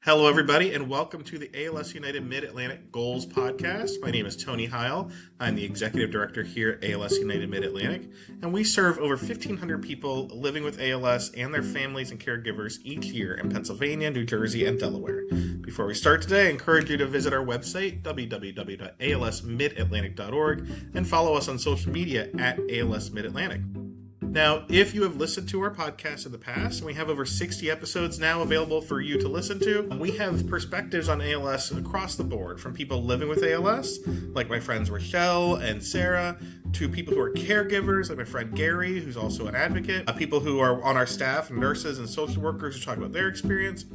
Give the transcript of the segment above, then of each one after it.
Hello, everybody, and welcome to the ALS United Mid-Atlantic Goals podcast. My name is Tony Heil. I'm the Executive Director here at ALS United Mid-Atlantic, and we serve over 1,500 people living with ALS and their families and caregivers each year in Pennsylvania, New Jersey, and Delaware. Before we start today, I encourage you to visit our website, www.alsmidatlantic.org, and follow us on social media at ALS Mid-Atlantic. Now, if you have listened to our podcast in the past, and we have over 60 episodes now available for you to listen to, we have perspectives on ALS across the board, from people living with ALS, like my friends Rochelle and Sarah, to people who are caregivers, like my friend Gary, who's also an advocate, people who are on our staff, nurses and social workers who talk about their experience,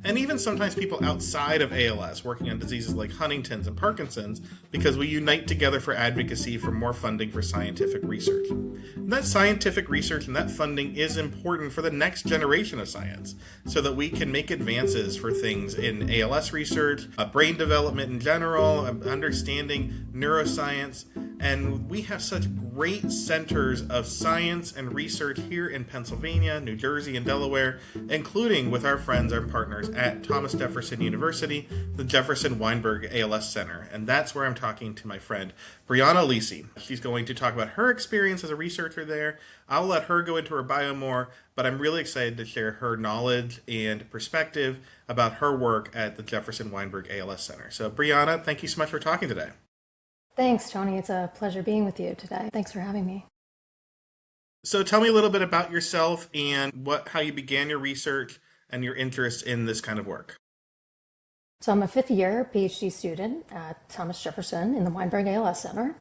and even sometimes people outside of ALS working on diseases like Huntington's and Parkinson's, because we unite together for advocacy for more funding for scientific research. And that scientific research and that funding is important for the next generation of science, so that we can make advances for things in ALS research, brain development in general, understanding neuroscience. And we have such great centers of science and research here in Pennsylvania, New Jersey, and Delaware, including with our friends and partners at Thomas Jefferson University, the Jefferson Weinberg ALS Center. And that's where I'm talking to my friend Brianna Lisi. She's going to talk about her experience as a researcher there. I'll let her go into her bio more, but I'm really excited to share her knowledge and perspective about her work at the Jefferson Weinberg ALS Center. So Brianna, thank you so much for talking today. Thanks, Tony. It's a pleasure being with you today. Thanks for having me. So tell me a little bit about yourself and how you began your research and your interest in this kind of work. So I'm a fifth-year PhD student at Thomas Jefferson in the Weinberg ALS Center.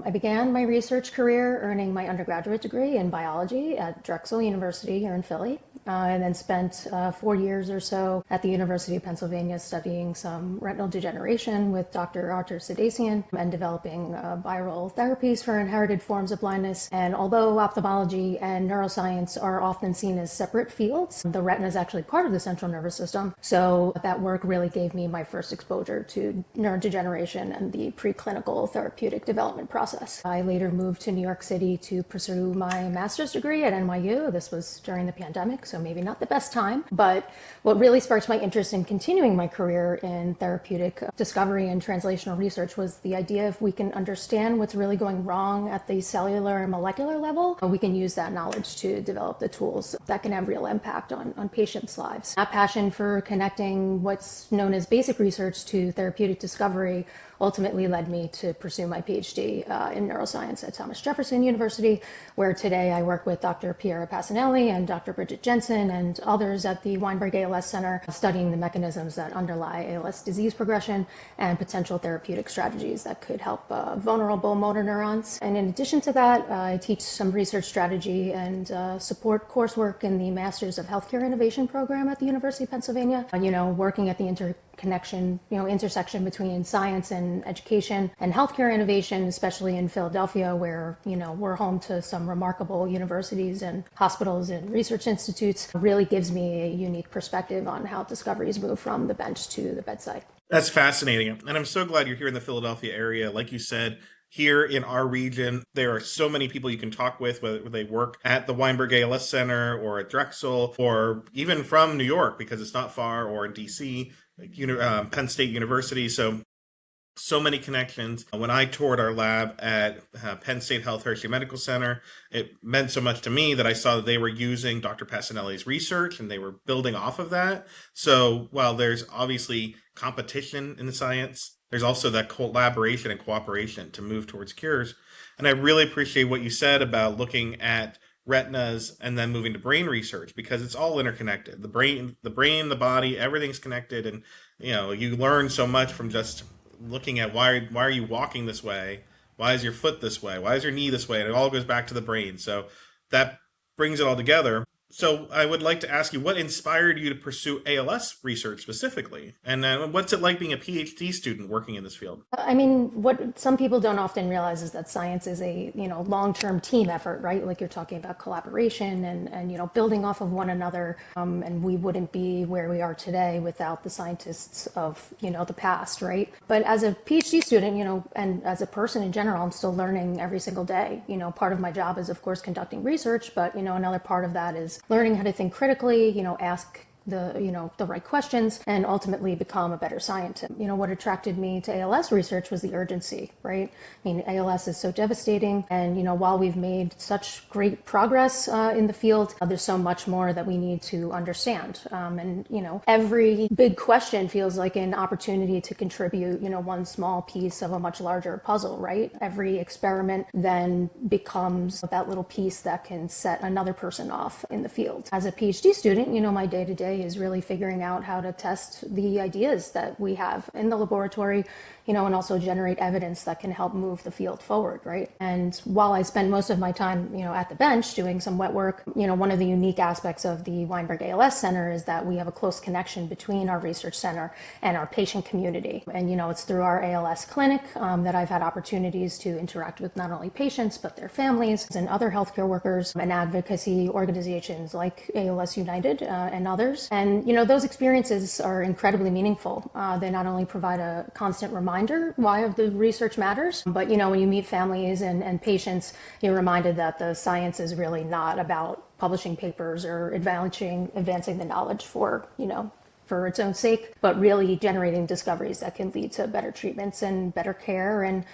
I began my research career earning my undergraduate degree in biology at Drexel University here in Philly, and then spent 4 years or so at the University of Pennsylvania studying some retinal degeneration with Dr. Arthur Sadasian and developing viral therapies for inherited forms of blindness. And although ophthalmology and neuroscience are often seen as separate fields, the retina is actually part of the central nervous system. So that work really gave me my first exposure to neurodegeneration and the preclinical therapeutic development process. I later moved to New York City to pursue my master's degree at NYU. This was during the pandemic, so maybe not the best time. But what really sparked my interest in continuing my career in therapeutic discovery and translational research was the idea if we can understand what's really going wrong at the cellular and molecular level, we can use that knowledge to develop the tools that can have real impact on patients' lives. That passion for connecting what's known as basic research to therapeutic discovery ultimately led me to pursue my PhD in neuroscience at Thomas Jefferson University, where today I work with Dr. Piera Passanelli and Dr. Bridget Jensen and others at the Weinberg ALS Center, studying the mechanisms that underlie ALS disease progression and potential therapeutic strategies that could help vulnerable motor neurons. And in addition to that, I teach some research strategy and support coursework in the Masters of Healthcare Innovation program at the University of Pennsylvania, working at the intersection between science and education and healthcare innovation, especially in Philadelphia, where, we're home to some remarkable universities and hospitals and research institutes, really gives me a unique perspective on how discoveries move from the bench to the bedside. That's fascinating. And I'm so glad you're here in the Philadelphia area. Like you said, here in our region, there are so many people you can talk with, whether they work at the Weinberg ALS Center or at Drexel, or even from New York, because it's not far, or in DC, Penn State University. So many connections. When I toured our lab at Penn State Health Hershey Medical Center, it meant so much to me that I saw that they were using Dr. Passanelli's research and they were building off of that. So while there's obviously competition in the science, there's also that collaboration and cooperation to move towards cures. And I really appreciate what you said about looking at retinas and then moving to brain research, because it's all interconnected. The brain, the body, everything's connected. And, you learn so much from just looking at why are you walking this way? Why is your foot this way? Why is your knee this way? And it all goes back to the brain. So that brings it all together. So I would like to ask you, what inspired you to pursue ALS research specifically? And what's it like being a PhD student working in this field? What some people don't often realize is that science is a, long-term team effort, right? Like you're talking about collaboration and building off of one another. And we wouldn't be where we are today without the scientists of, the past, right? But as a PhD student, and as a person in general, I'm still learning every single day. Part of my job is, of course, conducting research, but, another part of that is learning how to think critically, ask the right questions and ultimately become a better scientist. What attracted me to ALS research was the urgency, right? I mean, ALS is so devastating, and while we've made such great progress in the field, there's so much more that we need to understand. And every big question feels like an opportunity to contribute, one small piece of a much larger puzzle, right? Every experiment then becomes that little piece that can set another person off in the field. As a PhD student, my day-to-day is really figuring out how to test the ideas that we have in the laboratory, and also generate evidence that can help move the field forward, right? And while I spend most of my time, at the bench doing some wet work, one of the unique aspects of the Weinberg ALS Center is that we have a close connection between our research center and our patient community. And, it's through our ALS clinic that I've had opportunities to interact with not only patients, but their families and other healthcare workers and advocacy organizations like ALS United and others. And, those experiences are incredibly meaningful. They not only provide a constant reminder why the research matters, but when you meet families and patients, you're reminded that the science is really not about publishing papers or advancing the knowledge for its own sake, but really generating discoveries that can lead to better treatments and better care and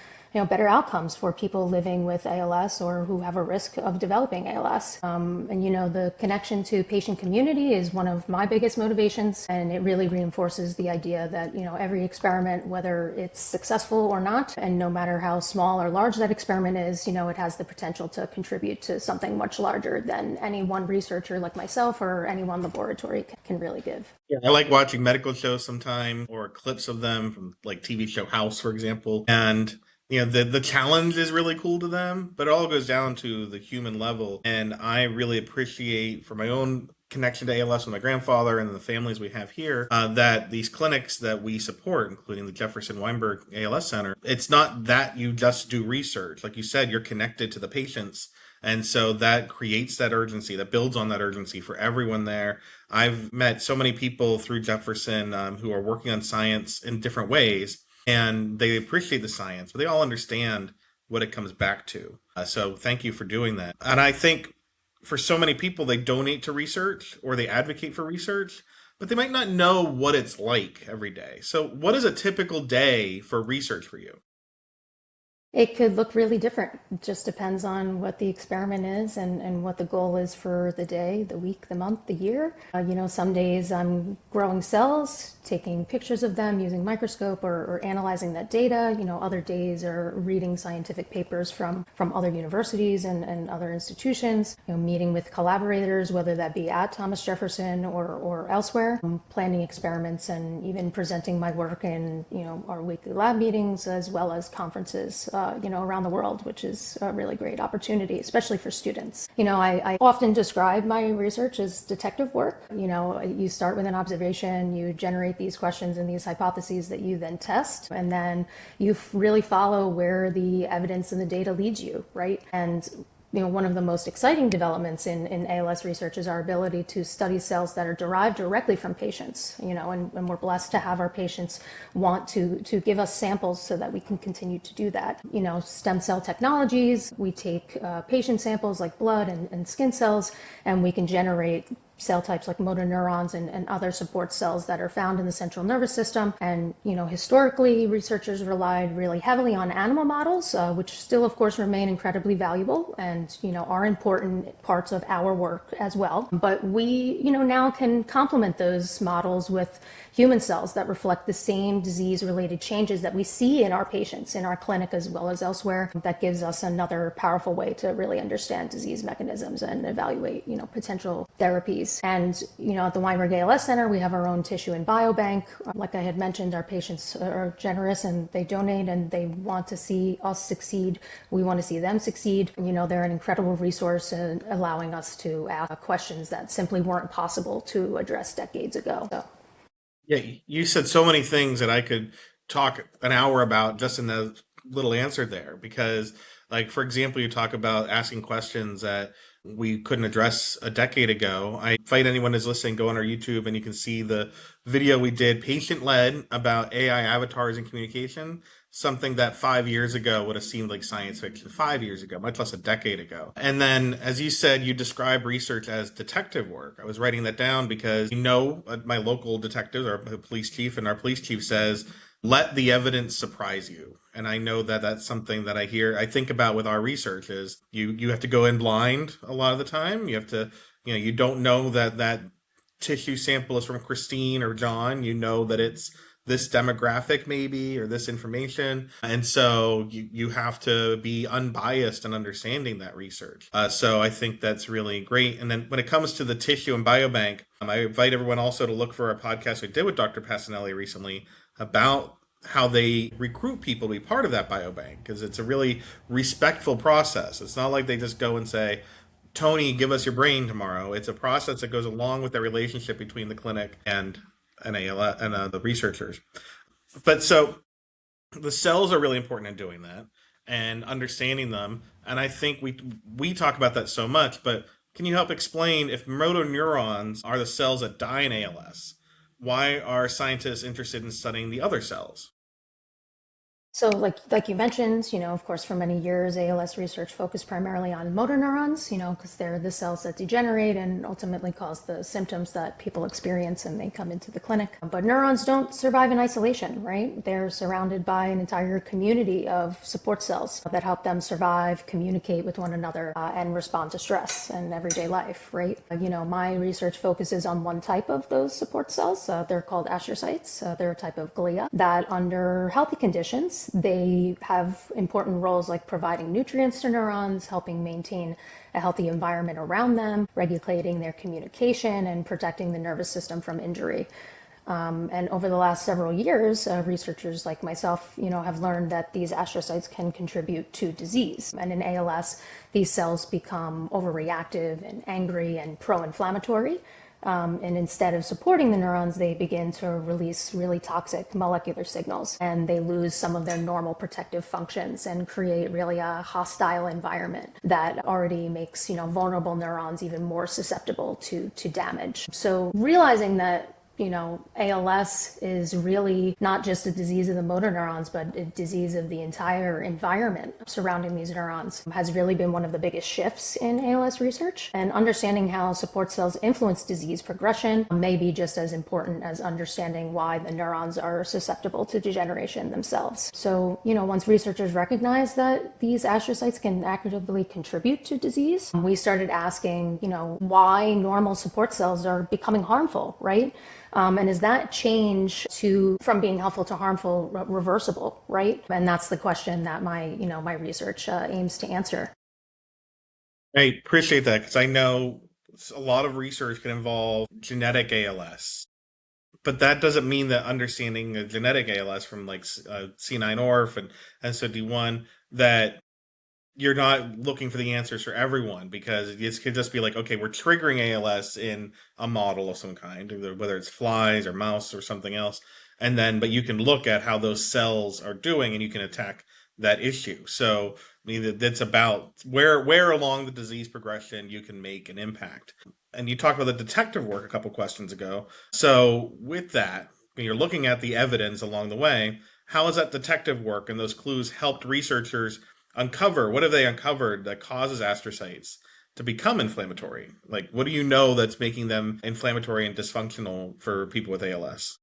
better outcomes for people living with ALS or who have a risk of developing ALS. And the connection to patient community is one of my biggest motivations, and it really reinforces the idea that every experiment, whether it's successful or not, and no matter how small or large that experiment is, it has the potential to contribute to something much larger than any one researcher like myself or any one laboratory can really give. Yeah, I like watching medical shows sometime, or clips of them from like TV show House, for example. And the challenge is really cool to them, but it all goes down to the human level. And I really appreciate, for my own connection to ALS with my grandfather and the families we have here, that these clinics that we support, including the Jefferson Weinberg ALS Center, it's not that you just do research. Like you said, you're connected to the patients. And so that creates that urgency, that builds on that urgency for everyone there. I've met so many people through Jefferson who are working on science in different ways, and they appreciate the science, but they all understand what it comes back to. So thank you for doing that. And I think for so many people, they donate to research or they advocate for research, but they might not know what it's like every day. So what is a typical day for research for you? It could look really different. It just depends on what the experiment is and what the goal is for the day, the week, the month, the year. Some days I'm growing cells, taking pictures of them using microscope or analyzing that data. Other days are reading scientific papers from other universities and other institutions, meeting with collaborators, whether that be at Thomas Jefferson or elsewhere, planning experiments and even presenting my work in, our weekly lab meetings as well as conferences around the world, which is a really great opportunity, especially for students. I often describe my research as detective work. You start with an observation, you generate these questions and these hypotheses that you then test, and then you really follow where the evidence and the data leads you, right? And one of the most exciting developments in ALS research is our ability to study cells that are derived directly from patients, and we're blessed to have our patients want to give us samples so that we can continue to do that. Stem cell technologies, we take patient samples like blood and skin cells, and we can generate cell types like motor neurons and other support cells that are found in the central nervous system. And, historically, researchers relied really heavily on animal models, which still, of course, remain incredibly valuable and, are important parts of our work as well. But we, now can complement those models with human cells that reflect the same disease-related changes that we see in our patients, in our clinic as well as elsewhere. That gives us another powerful way to really understand disease mechanisms and evaluate, potential therapies. And, at the Weinberg ALS Center, we have our own tissue and biobank. Like I had mentioned, our patients are generous and they donate and they want to see us succeed. We want to see them succeed. They're an incredible resource in allowing us to ask questions that simply weren't possible to address decades ago. So. Yeah, you said so many things that I could talk an hour about just in the little answer there. Because, like, for example, you talk about asking questions that we couldn't address a decade ago. I invite anyone who's listening, go on our YouTube and you can see the video we did, patient-led, about AI avatars and communication. something that 5 years ago would have seemed like science fiction 5 years ago, much less a decade ago. And then, as you said, you describe research as detective work. I was writing that down because my local detectives, our police chief, and our police chief says, let the evidence surprise you. And I know that that's something that I think about with our research is you have to go in blind a lot of the time. You have to, you don't know that tissue sample is from Christine or John. You know that it's this demographic maybe or this information, and so you have to be unbiased in understanding that research. So I think that's really great. And then when it comes to the tissue and biobank, I invite everyone also to look for a podcast we did with Dr. Passanelli recently about how they recruit people to be part of that biobank, because it's a really respectful process. It's not like they just go and say, Tony, give us your brain tomorrow. It's a process that goes along with the relationship between the clinic and ALS and the researchers. But so the cells are really important in doing that and understanding them. And I think we talk about that so much, but can you help explain, if motor neurons are the cells that die in ALS, why are scientists interested in studying the other cells? So like you mentioned, of course, for many years, ALS research focused primarily on motor neurons, because they're the cells that degenerate and ultimately cause the symptoms that people experience and they come into the clinic. But neurons don't survive in isolation, right? They're surrounded by an entire community of support cells that help them survive, communicate with one another, and respond to stress in everyday life, right? My research focuses on one type of those support cells. They're called astrocytes. They're a type of glia that under healthy conditions, they have important roles like providing nutrients to neurons, helping maintain a healthy environment around them, regulating their communication, and protecting the nervous system from injury. And over the last several years, researchers like myself, have learned that these astrocytes can contribute to disease. And in ALS, these cells become overreactive and angry and pro-inflammatory. And instead of supporting the neurons, they begin to release really toxic molecular signals, and they lose some of their normal protective functions and create really a hostile environment that already makes, vulnerable neurons even more susceptible to damage. So realizing that ALS is really not just a disease of the motor neurons, but a disease of the entire environment surrounding these neurons has really been one of the biggest shifts in ALS research. And understanding how support cells influence disease progression may be just as important as understanding why the neurons are susceptible to degeneration themselves. So, once researchers recognized that these astrocytes can actively contribute to disease, we started asking, why normal support cells are becoming harmful, right? And is that change from being helpful to harmful reversible, right? And that's the question that my research aims to answer. I appreciate that, because I know a lot of research can involve genetic ALS, but that doesn't mean that understanding a genetic ALS from like C9orf and SOD1, that you're not looking for the answers for everyone, because it could just be like, okay, we're triggering ALS in a model of some kind, whether it's flies or mouse or something else. And then, but you can look at how those cells are doing and you can attack that issue. So, I mean, that's about where along the disease progression you can make an impact. And you talked about the detective work a couple questions ago. So with that, when you're looking at the evidence along the way, how has that detective work and those clues helped researchers uncover? What have they uncovered that causes astrocytes to become inflammatory? Like, what do you know that's making them inflammatory and dysfunctional for people with ALS?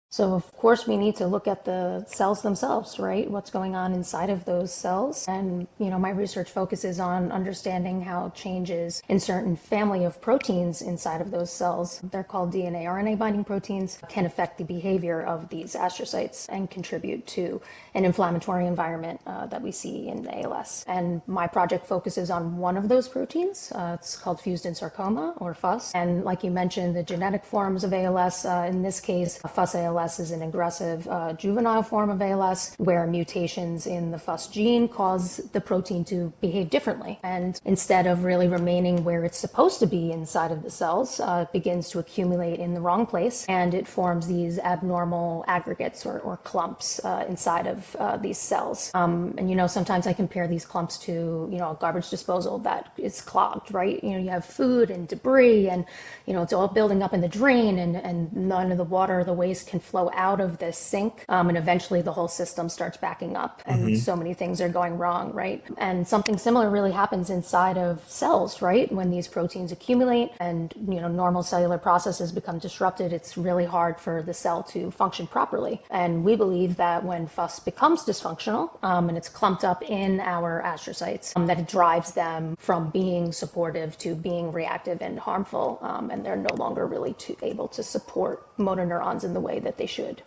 So of course we need to look at the cells themselves, right? What's going on inside of those cells. And, my research focuses on understanding how changes in certain family of proteins inside of those cells, they're called DNA RNA binding proteins, can affect the behavior of these astrocytes and contribute to an inflammatory environment that we see in ALS. And my project focuses on one of those proteins. It's called fused in sarcoma, or FUS. And like you mentioned, the genetic forms of ALS, in this case, FUS ALS is an aggressive juvenile form of ALS where mutations in the FUS gene cause the protein to behave differently. And instead of really remaining where it's supposed to be inside of the cells, it begins to accumulate in the wrong place, and it forms these abnormal aggregates or clumps inside of these cells. And sometimes I compare these clumps to a garbage disposal that is clogged, right? You have food and debris, and it's all building up in the drain, and none of the water or the waste can flow out of this sink, and eventually the whole system starts backing up, and so many things are going wrong, right? And something similar really happens inside of cells, right? When these proteins accumulate and normal cellular processes become disrupted, it's really hard for the cell to function properly. And we believe that when FUS becomes dysfunctional, and it's clumped up in our astrocytes, that it drives them from being supportive to being reactive and harmful, and they're no longer really able to support motor neurons in the way that they should.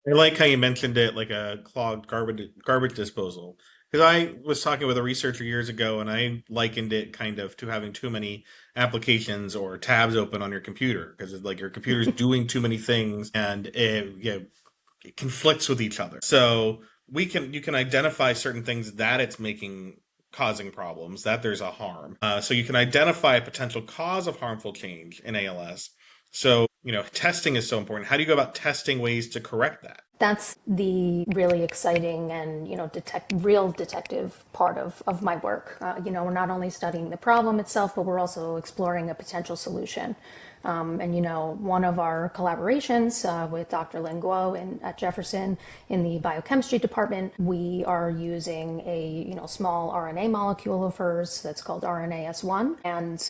I like how you mentioned it like a clogged garbage disposal. Because I was talking with a researcher years ago, and I likened it kind of to having too many applications or tabs open on your computer, because it's like your computer's doing too many things, and it conflicts with each other. So you can identify certain things that it's causing problems, that there's a harm. So you can identify a potential cause of harmful change in ALS. So, testing is so important. How do you go about testing ways to correct that? That's the really exciting and, real detective part of my work. We're not only studying the problem itself, but we're also exploring a potential solution. One of our collaborations with Dr. Lin Guo at Jefferson in the biochemistry department, we are using a small RNA molecule of hers that's called RNAS1, and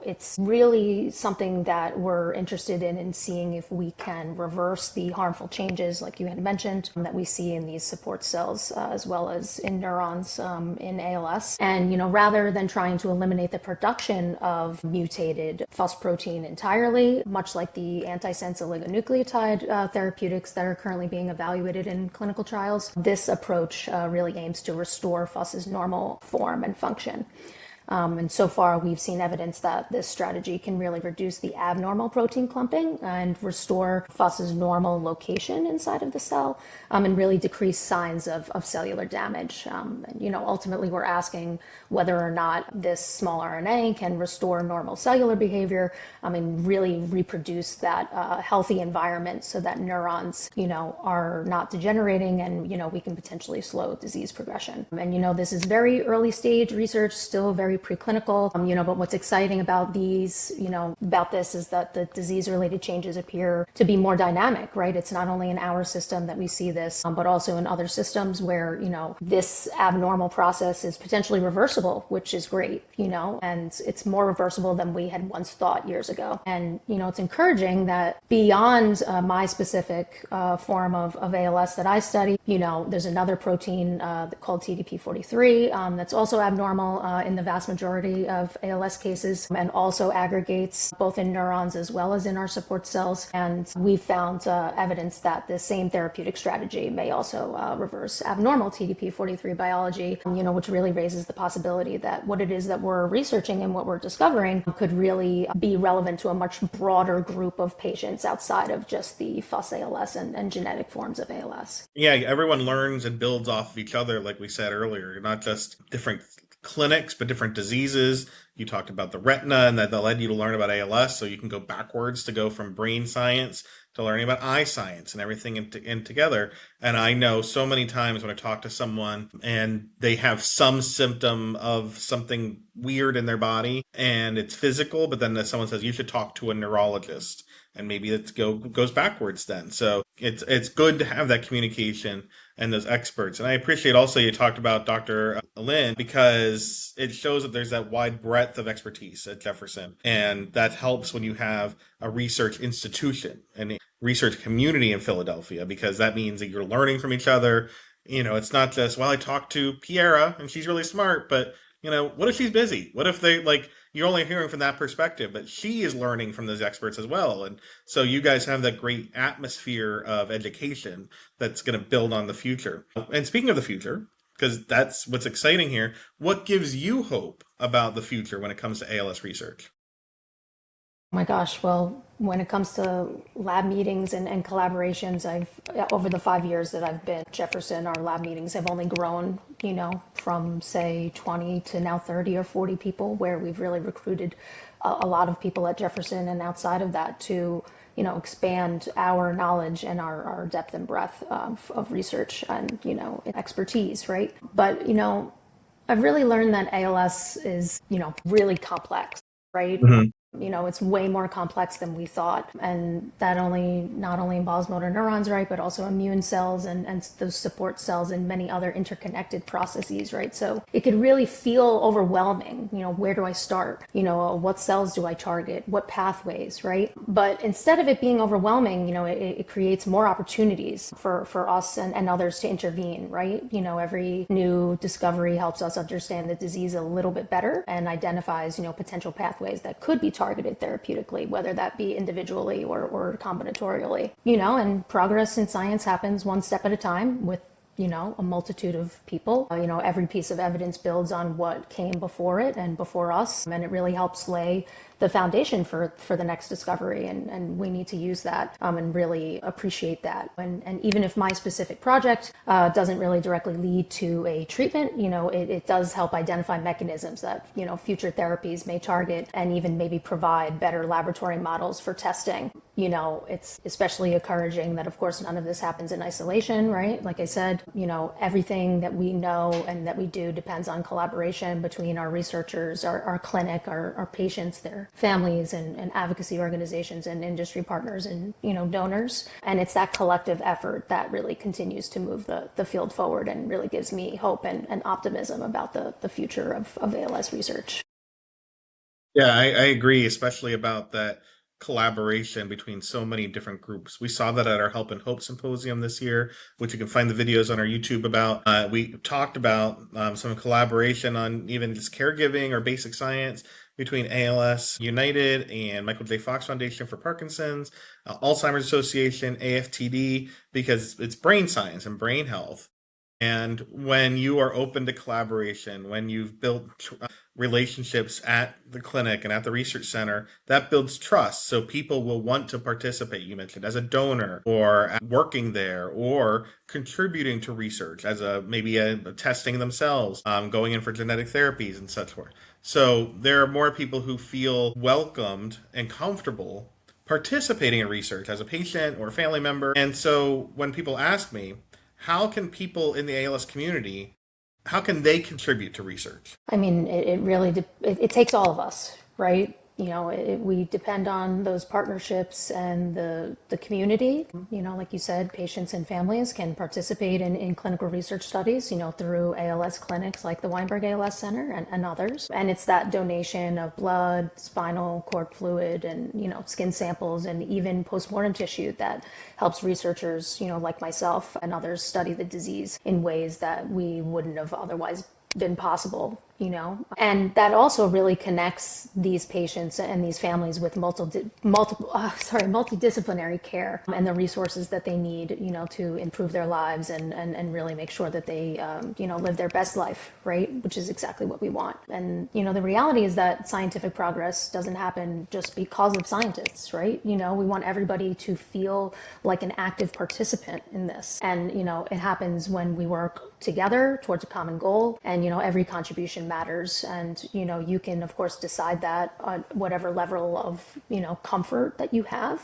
it's really something that we're interested in seeing if we can reverse the harmful changes, like you had mentioned, that we see in these support cells as well as in neurons in ALS. And rather than trying to eliminate the production of mutated FUS protein entirely, much like the antisense oligonucleotide therapeutics that are currently being evaluated in clinical trials, this approach really aims to restore FUS's normal form and function. And so far, we've seen evidence that this strategy can really reduce the abnormal protein clumping and restore FUS's normal location inside of the cell, and really decrease signs of cellular damage. Ultimately, we're asking whether or not this small RNA can restore normal cellular behavior, and really reproduce that healthy environment so that neurons, are not degenerating, and, we can potentially slow disease progression. And, this is very early stage research, still very preclinical, but what's exciting about about this is that the disease-related changes appear to be more dynamic, right? It's not only in our system that we see this, but also in other systems where, this abnormal process is potentially reversible, which is great, and it's more reversible than we had once thought years ago. And, it's encouraging that beyond my specific form of ALS that I study, there's another protein called TDP43 that's also abnormal in the vast majority of ALS cases, and also aggregates both in neurons as well as in our support cells. And we've found evidence that the same therapeutic strategy may also reverse abnormal TDP43 biology, which really raises the possibility that what it is that we're researching and what we're discovering could really be relevant to a much broader group of patients outside of just the FUS ALS and genetic forms of ALS. Yeah, everyone learns and builds off of each other, like we said earlier, not just different clinics, but different diseases. You talked about the retina, and that led you to learn about ALS, so you can go backwards to go from brain science to learning about eye science and everything in together. And I know so many times when I talk to someone and they have some symptom of something weird in their body and it's physical, but then someone says you should talk to a neurologist, and maybe it goes backwards then. So it's good to have that communication and those experts. And I appreciate also you talked about Dr. Lin, because it shows that there's that wide breadth of expertise at Jefferson. And that helps when you have a research institution and a research community in Philadelphia, because that means that you're learning from each other. It's not just, well, I talked to Piera and she's really smart, but what if she's busy? What if you're only hearing from that perspective, but she is learning from those experts as well. And so you guys have that great atmosphere of education that's going to build on the future. And speaking of the future, because that's what's exciting here, what gives you hope about the future when it comes to ALS research? Oh my gosh, well, when it comes to lab meetings and collaborations, over the 5 years that I've been at Jefferson, our lab meetings have only grown, from say 20 to now 30 or 40 people, where we've really recruited a lot of people at Jefferson and outside of that to, expand our knowledge and our depth and breadth of research and, expertise, right? But, I've really learned that ALS is, really complex, right? It's way more complex than we thought. And that not only involves motor neurons, right, but also immune cells and those support cells and many other interconnected processes, right? So it could really feel overwhelming. Where do I start? What cells do I target? What pathways, right? But instead of it being overwhelming, it creates more opportunities for us and others to intervene, right? Every new discovery helps us understand the disease a little bit better and identifies, potential pathways that could be targeted therapeutically, whether that be individually or combinatorially. And progress in science happens one step at a time with a multitude of people. Every piece of evidence builds on what came before it and before us, and it really helps lay the foundation for the next discovery, and we need to use that and really appreciate that. And even if my specific project doesn't really directly lead to a treatment, it does help identify mechanisms that future therapies may target, and even maybe provide better laboratory models for testing. It's especially encouraging that, of course, none of this happens in isolation, right? Like I said, everything that we know and that we do depends on collaboration between our researchers, our clinic, our patients, their families, and advocacy organizations and industry partners and, donors. And it's that collective effort that really continues to move the field forward and really gives me hope and optimism about the future of ALS research. Yeah, I agree, especially about that collaboration between so many different groups. We saw that at our Help and Hope Symposium this year, which you can find the videos on our YouTube about. We talked about some collaboration on even just caregiving or basic science between ALS United and Michael J. Fox Foundation for Parkinson's, Alzheimer's Association, AFTD, because it's brain science and brain health. And when you are open to collaboration, when you've built relationships at the clinic and at the research center, that builds trust. So people will want to participate, you mentioned, as a donor or working there or contributing to research as maybe a testing themselves, going in for genetic therapies and such forth. So there are more people who feel welcomed and comfortable participating in research as a patient or a family member. And so when people ask me, how can people in the ALS community, how can they contribute to research? I mean, it really, it takes all of us, right? We depend on those partnerships and the community. Like you said, patients and families can participate in clinical research studies, through ALS clinics like the Weinberg ALS Center and others. And it's that donation of blood, spinal cord fluid, and, skin samples, and even postmortem tissue that helps researchers, like myself and others, study the disease in ways that we wouldn't have otherwise been possible. And that also really connects these patients and these families with multidisciplinary care and the resources that they need, to improve their lives and really make sure that they, live their best life, right? Which is exactly what we want. And, the reality is that scientific progress doesn't happen just because of scientists, right? We want everybody to feel like an active participant in this. And, it happens when we work together towards a common goal, and, every contribution matters. And, you can, of course, decide that on whatever level of, comfort that you have.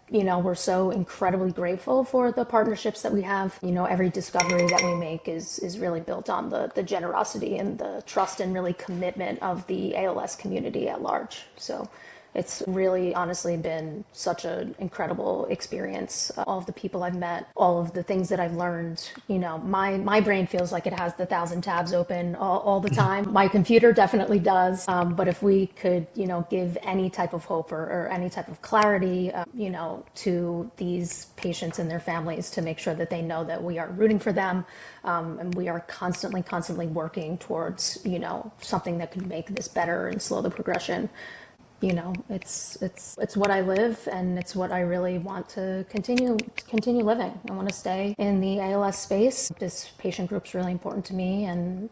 We're so incredibly grateful for the partnerships that we have. Every discovery that we make is really built on the generosity and the trust and really commitment of the ALS community at large. So it's really honestly been such an incredible experience. All of the people I've met, all of the things that I've learned, my brain feels like it has the 1,000 tabs open all the time. My computer definitely does. But if we could, give any type of hope or any type of clarity, to these patients and their families, to make sure that they know that we are rooting for them. And we are constantly working towards, something that could make this better and slow the progression. It's what I live, and it's what I really want to continue living. I want to stay in the ALS space. This patient group's really important to me, and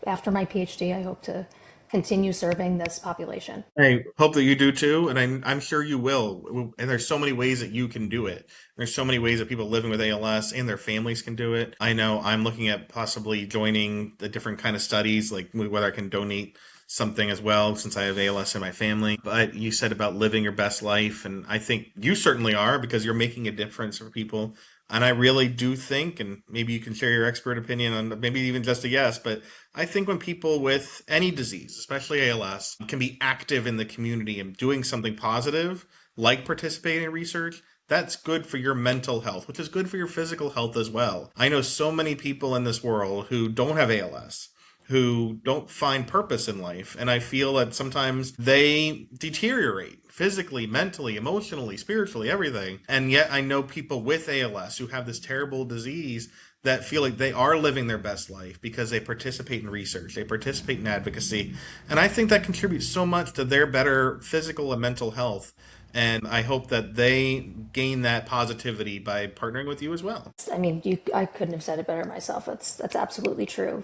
after my PhD, I hope to continue serving this population. I hope that you do too, and I'm sure you will. And there's so many ways that you can do it. There's so many ways that people living with ALS and their families can do it. I know I'm looking at possibly joining the different kind of studies, like whether I can donate something as well, since I have ALS in my family. But you said about living your best life, and I think you certainly are, because you're making a difference for people And I really do think, and maybe you can share your expert opinion on maybe even just a yes, but I think when people with any disease, especially ALS, can be active in the community and doing something positive, like participating in research, that's good for your mental health, which is good for your physical health as well. I know so many people in this world who don't have ALS, who don't find purpose in life. And I feel that sometimes they deteriorate physically, mentally, emotionally, spiritually, everything. And yet I know people with ALS who have this terrible disease that feel like they are living their best life because they participate in research, they participate in advocacy. And I think that contributes so much to their better physical and mental health. And I hope that they gain that positivity by partnering with you as well. I mean, I couldn't have said it better myself. That's absolutely true.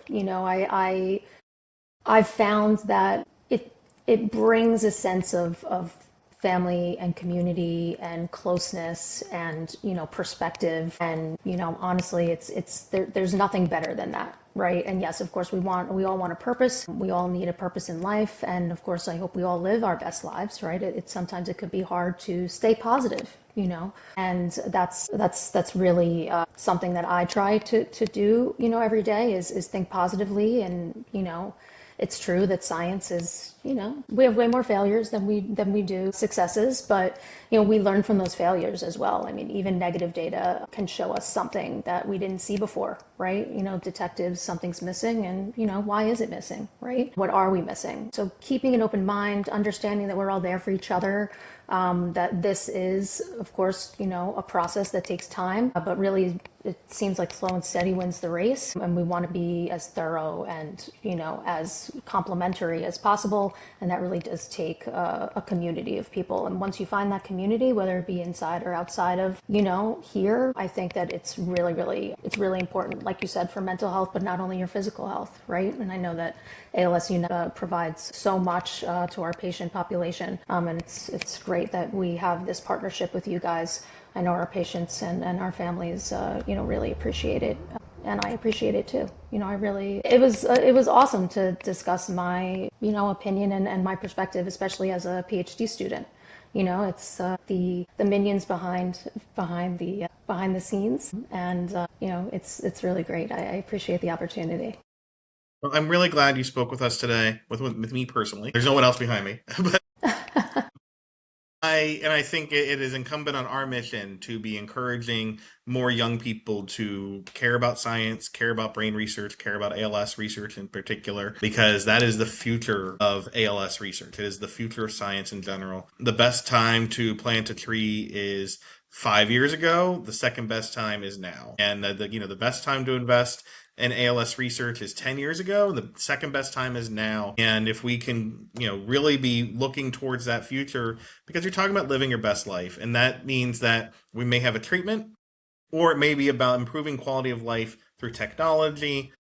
I've found that it brings a sense of family and community and closeness and perspective, and honestly there's nothing better than that, right? And yes, of course we all want a purpose, we all need a purpose in life, and of course I hope we all live our best lives, right? Sometimes it could be hard to stay positive, and that's really something that I try to do every day is think positively. And it's true that science is, we have way more failures than we do successes, but we learn from those failures as well. I mean, even negative data can show us something that we didn't see before, right? Detectives, something's missing, and why is it missing, right? What are we missing? So keeping an open mind, understanding that we're all there for each other, that this is, of course, a process that takes time, but really it seems like slow and steady wins the race, and we want to be as thorough and as complementary as possible, and that really does take a community of people. And once you find that community, whether it be inside or outside of here, I think that it's really important, like you said, for mental health, but not only your physical health, right? And I know that ALS provides so much to our patient population, and it's great that we have this partnership with you guys. I know our patients and our families, really appreciate it, and I appreciate it too. It was awesome to discuss my, opinion and my perspective, especially as a PhD student. It's the minions behind the scenes, and it's really great. I appreciate the opportunity. Well, I'm really glad you spoke with us today, with me personally. There's no one else behind me, but I think it is incumbent on our mission to be encouraging more young people to care about science, care about brain research, care about ALS research in particular, because that is the future of ALS research. It is the future of science in general. The best time to plant a tree is 5 years ago. The second best time is now. And the best time to invest in ALS research is 10 years ago. The second best time is now. And if we can, really be looking towards that future, because you're talking about living your best life. And that means that we may have a treatment, or it may be about improving quality of life through technology,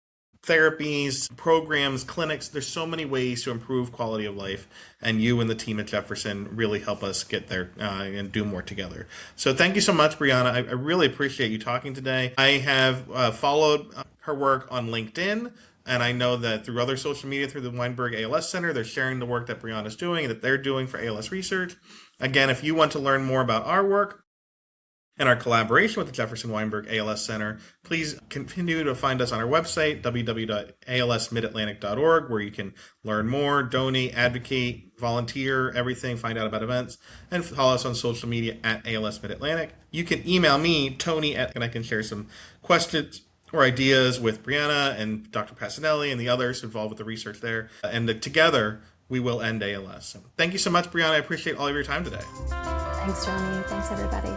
therapies, programs, clinics. There's so many ways to improve quality of life, and you and the team at Jefferson really help us get there and do more together. So thank you so much, Brianna. I really appreciate you talking today. I have followed her work on LinkedIn, and I know that through other social media, through the Weinberg ALS Center, they're sharing the work that Brianna's doing and that they're doing for ALS research. Again, if you want to learn more about our work and our collaboration with the Jefferson Weinberg ALS Center, please continue to find us on our website, www.alsmidatlantic.org, where you can learn more, donate, advocate, volunteer, everything, find out about events, and follow us on social media at ALS Mid-Atlantic. You can email me, Tony, and I can share some questions or ideas with Brianna and Dr. Passanelli and the others involved with the research there. And together, we will end ALS. So thank you so much, Brianna. I appreciate all of your time today. Thanks, Tony. Thanks, everybody.